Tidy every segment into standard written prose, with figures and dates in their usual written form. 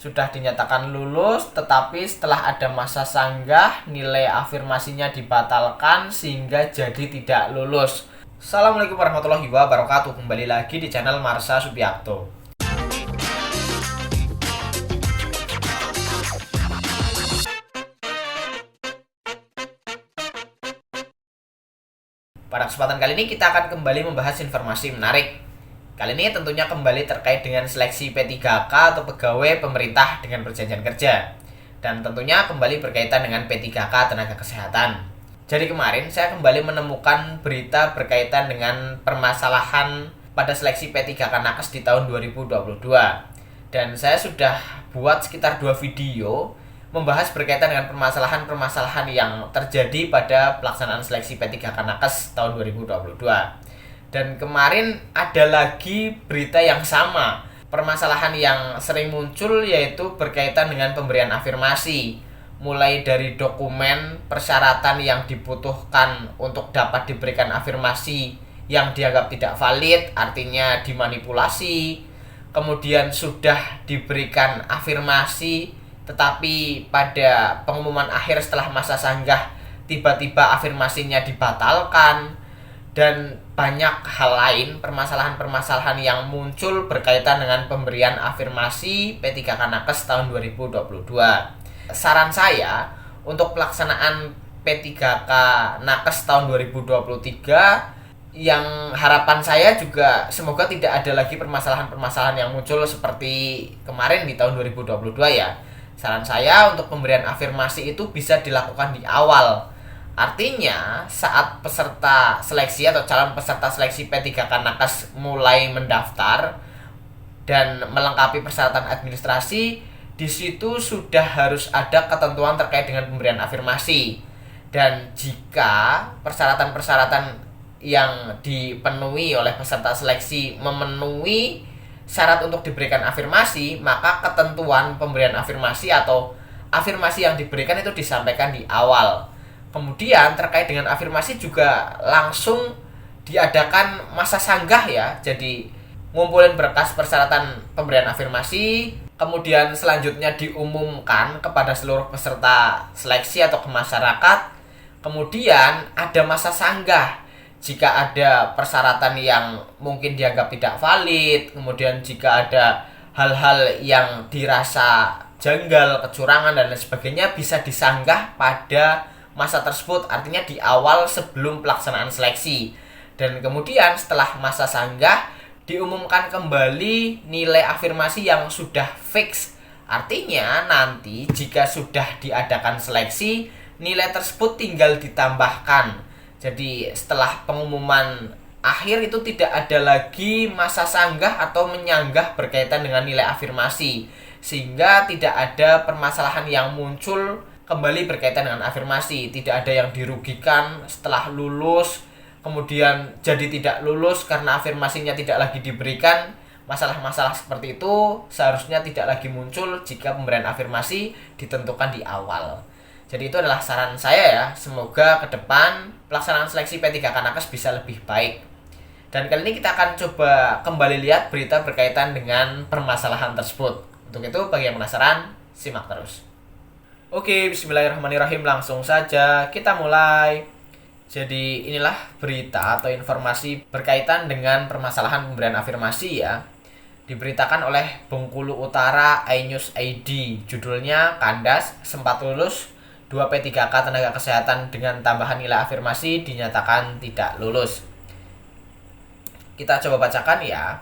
sudah dinyatakan lulus, tetapi setelah ada masa sanggah, nilai afirmasinya dibatalkan sehingga jadi tidak lulus. Assalamualaikum warahmatullahi wabarakatuh. Kembali lagi di channel Marsha Subiakto. Pada kesempatan kali ini kita akan kembali membahas informasi menarik. Kali ini tentunya kembali terkait dengan seleksi P3K atau pegawai pemerintah dengan perjanjian kerja. Dan tentunya kembali berkaitan dengan P3K tenaga kesehatan. Jadi kemarin saya kembali menemukan berita berkaitan dengan permasalahan pada seleksi P3K nakes di tahun 2022. Dan saya sudah buat sekitar 2 video membahas berkaitan dengan permasalahan-permasalahan yang terjadi pada pelaksanaan seleksi P3K nakes tahun 2022. Dan kemarin ada lagi berita yang sama, permasalahan yang sering muncul yaitu berkaitan dengan pemberian afirmasi, mulai dari dokumen persyaratan yang dibutuhkan untuk dapat diberikan afirmasi yang dianggap tidak valid, artinya dimanipulasi, kemudian sudah diberikan afirmasi tetapi pada pengumuman akhir setelah masa sanggah tiba-tiba afirmasinya dibatalkan, dan banyak hal lain, permasalahan-permasalahan yang muncul berkaitan dengan pemberian afirmasi P3K nakes tahun 2022. Saran saya untuk pelaksanaan P3K nakes tahun 2023, yang harapan saya juga semoga tidak ada lagi permasalahan-permasalahan yang muncul seperti kemarin di tahun 2022 ya. Saran saya untuk pemberian afirmasi itu bisa dilakukan di awal. Artinya saat peserta seleksi atau calon peserta seleksi P3K nakes mulai mendaftar dan melengkapi persyaratan administrasi, di situ sudah harus ada ketentuan terkait dengan pemberian afirmasi. Dan jika persyaratan-persyaratan yang dipenuhi oleh peserta seleksi memenuhi syarat untuk diberikan afirmasi, maka ketentuan pemberian afirmasi atau afirmasi yang diberikan itu disampaikan di awal. Kemudian terkait dengan afirmasi juga langsung diadakan masa sanggah ya. Jadi ngumpulin berkas persyaratan pemberian afirmasi, kemudian selanjutnya diumumkan kepada seluruh peserta seleksi atau ke masyarakat. Kemudian ada masa sanggah jika ada persyaratan yang mungkin dianggap tidak valid, kemudian jika ada hal-hal yang dirasa janggal, kecurangan dan lain sebagainya, bisa disanggah pada masa tersebut, artinya di awal sebelum pelaksanaan seleksi. Dan kemudian setelah masa sanggah diumumkan kembali nilai afirmasi yang sudah fix. Artinya nanti jika sudah diadakan seleksi, nilai tersebut tinggal ditambahkan. Jadi setelah pengumuman akhir itu tidak ada lagi masa sanggah atau menyanggah berkaitan dengan nilai afirmasi, sehingga tidak ada permasalahan yang muncul kembali berkaitan dengan afirmasi. Tidak ada yang dirugikan setelah lulus kemudian jadi tidak lulus karena afirmasinya tidak lagi diberikan. Masalah-masalah seperti itu seharusnya tidak lagi muncul jika pemberian afirmasi ditentukan di awal. Jadi itu adalah saran saya ya. Semoga ke depan pelaksanaan seleksi P3K nakes bisa lebih baik. Dan kali ini kita akan coba kembali lihat berita berkaitan dengan permasalahan tersebut. Untuk itu bagi yang penasaran, simak terus. Oke, bismillahirrahmanirrahim, langsung saja kita mulai. Jadi inilah berita atau informasi berkaitan dengan permasalahan pemberian afirmasi ya. Diberitakan oleh Bengkulu Utara iNews ID. Judulnya Kandas sempat lulus 2 P3K tenaga kesehatan dengan tambahan nilai afirmasi dinyatakan tidak lulus. Kita coba bacakan ya.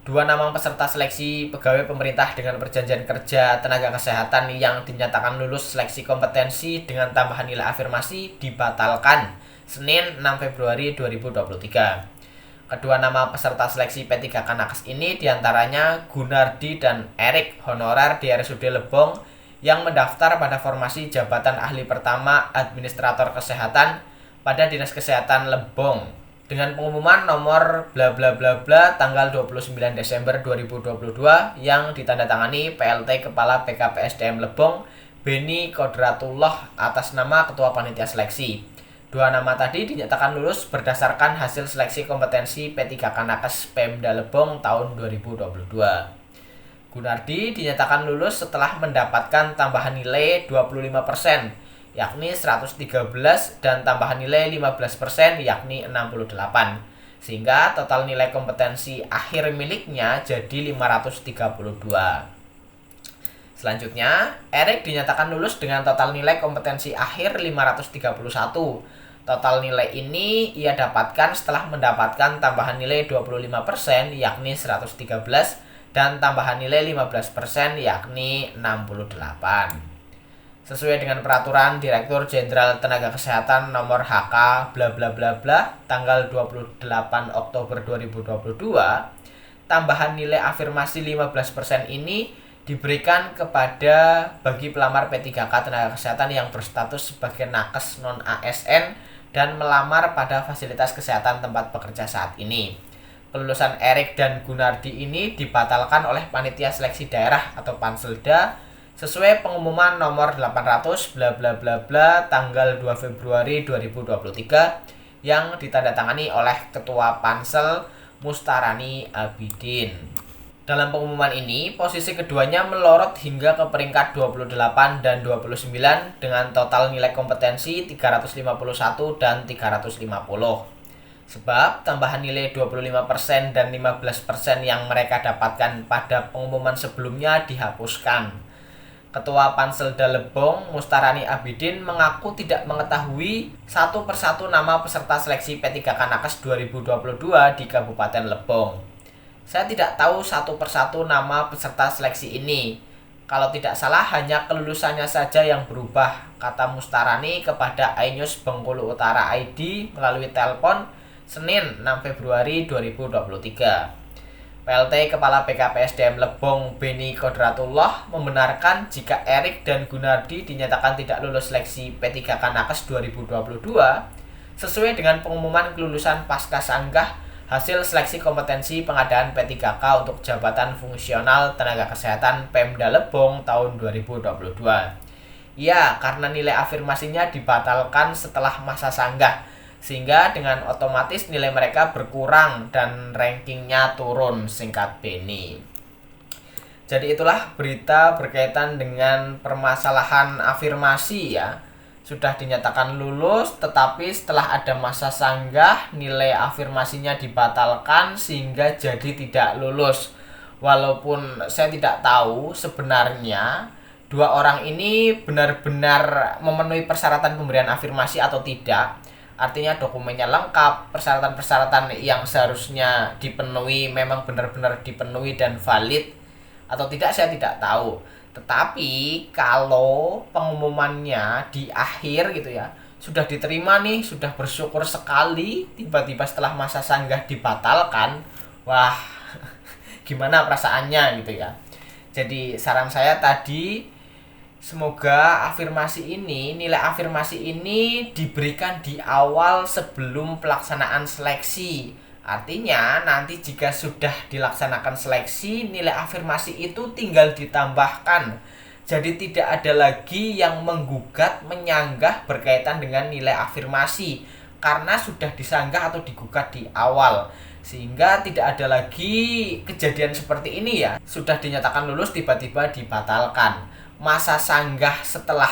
2 nama peserta seleksi pegawai pemerintah dengan perjanjian kerja tenaga kesehatan yang dinyatakan lulus seleksi kompetensi dengan tambahan nilai afirmasi dibatalkan Senin 6 Februari 2023. Kedua nama peserta seleksi P3K nakes ini diantaranya Gunardi dan Erik, honorer di RSUD Lebong, yang mendaftar pada formasi jabatan ahli pertama administrator kesehatan pada Dinas Kesehatan Lebong dengan pengumuman nomor bla bla bla bla tanggal 29 Desember 2022 yang ditandatangani PLT Kepala BKPSDM Lebong Beni Kodratullah atas nama Ketua Panitia Seleksi. 2 nama tadi dinyatakan lulus berdasarkan hasil seleksi kompetensi P3K nakes Pemda Lebong tahun 2022. Gunardi dinyatakan lulus setelah mendapatkan tambahan nilai 25%, yakni 113, dan tambahan nilai 15%, yakni 68. Sehingga total nilai kompetensi akhir miliknya jadi 532. Selanjutnya, Erik dinyatakan lulus dengan total nilai kompetensi akhir 531. Total nilai ini ia dapatkan setelah mendapatkan tambahan nilai 25%, yakni 113, dan tambahan nilai 15%, yakni 68. Sesuai dengan peraturan Direktur Jenderal Tenaga Kesehatan nomor HK bla bla bla bla tanggal 28 Oktober 2022, tambahan nilai afirmasi 15% ini diberikan kepada bagi pelamar P3K Tenaga Kesehatan yang berstatus sebagai nakes non ASN dan melamar pada fasilitas kesehatan tempat bekerja saat ini. Kelulusan Erik dan Gunardi ini dibatalkan oleh Panitia Seleksi Daerah atau Panselda sesuai pengumuman nomor 800 bla bla bla bla tanggal 2 Februari 2023 yang ditandatangani oleh Ketua Pansel Mustarani Abidin. Dalam pengumuman ini, posisi keduanya melorot hingga ke peringkat 28 dan 29 dengan total nilai kompetensi 351 dan 350. Sebab tambahan nilai 25% dan 15% yang mereka dapatkan pada pengumuman sebelumnya dihapuskan. Ketua Panselda Lebong, Mustarani Abidin, mengaku tidak mengetahui satu persatu nama peserta seleksi P3K Nakes 2022 di Kabupaten Lebong. Saya tidak tahu satu persatu nama peserta seleksi ini. Kalau tidak salah hanya kelulusannya saja yang berubah, kata Mustarani kepada iNews Bengkulu Utara ID melalui telepon Senin 6 Februari 2023. PLT Kepala BKPSDM Lebong Beni Kodratullah membenarkan jika Erik dan Gunardi dinyatakan tidak lulus seleksi P3K Nakes 2022 sesuai dengan pengumuman kelulusan pasca sanggah hasil seleksi kompetensi pengadaan P3K untuk jabatan fungsional tenaga kesehatan Pemda Lebong tahun 2022. Ya, karena nilai afirmasinya dibatalkan setelah masa sanggah, sehingga dengan otomatis nilai mereka berkurang dan rankingnya turun, singkat Beni. Jadi itulah berita berkaitan dengan permasalahan afirmasi ya. Sudah dinyatakan lulus, tetapi setelah ada masa sanggah nilai afirmasinya dibatalkan sehingga jadi tidak lulus. Walaupun saya tidak tahu sebenarnya dua orang ini benar-benar memenuhi persyaratan pemberian afirmasi atau tidak. Artinya dokumennya lengkap, persyaratan-persyaratan yang seharusnya dipenuhi memang benar-benar dipenuhi dan valid atau tidak, saya tidak tahu. Tetapi kalau pengumumannya di akhir gitu ya, sudah diterima nih, sudah bersyukur sekali, tiba-tiba setelah masa sanggah dibatalkan, wah gimana perasaannya gitu ya. Jadi saran saya tadi, semoga nilai afirmasi ini diberikan di awal sebelum pelaksanaan seleksi. Artinya nanti jika sudah dilaksanakan seleksi, nilai afirmasi itu tinggal ditambahkan. Jadi tidak ada lagi yang menggugat, menyanggah berkaitan dengan nilai afirmasi karena sudah disanggah atau digugat di awal. Sehingga tidak ada lagi kejadian seperti ini ya. Sudah dinyatakan lulus tiba-tiba dibatalkan. Masa sanggah setelah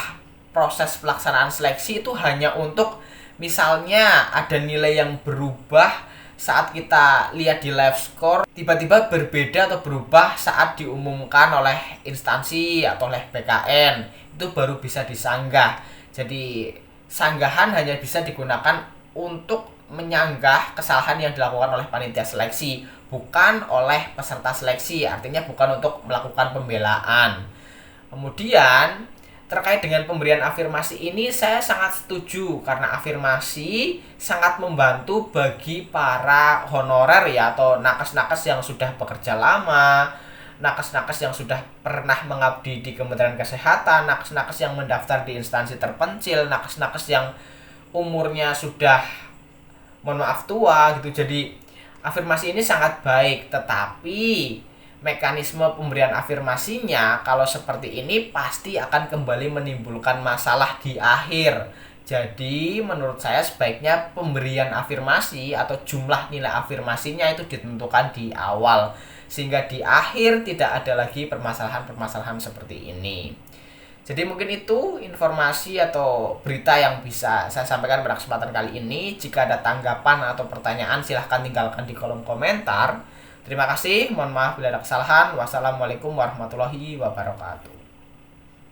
proses pelaksanaan seleksi itu hanya untuk misalnya ada nilai yang berubah saat kita lihat di live score, tiba-tiba berbeda atau berubah saat diumumkan oleh instansi atau oleh BKN, itu baru bisa disanggah. Jadi sanggahan hanya bisa digunakan untuk menyanggah kesalahan yang dilakukan oleh panitia seleksi, bukan oleh peserta seleksi, artinya bukan untuk melakukan pembelaan. Kemudian terkait dengan pemberian afirmasi ini saya sangat setuju karena afirmasi sangat membantu bagi para honorer ya atau nakes-nakes yang sudah bekerja lama, nakes-nakes yang sudah pernah mengabdi di Kementerian Kesehatan, nakes-nakes yang mendaftar di instansi terpencil, nakes-nakes yang umurnya sudah mohon maaf tua gitu. Jadi afirmasi ini sangat baik, tetapi mekanisme pemberian afirmasinya kalau seperti ini pasti akan kembali menimbulkan masalah di akhir. Jadi menurut saya sebaiknya pemberian afirmasi atau jumlah nilai afirmasinya itu ditentukan di awal, sehingga di akhir tidak ada lagi permasalahan-permasalahan seperti ini. Jadi mungkin itu informasi atau berita yang bisa saya sampaikan pada kesempatan kali ini. Jika ada tanggapan atau pertanyaan silahkan tinggalkan di kolom komentar. Terima kasih, mohon maaf bila ada kesalahan. Wassalamualaikum warahmatullahi wabarakatuh.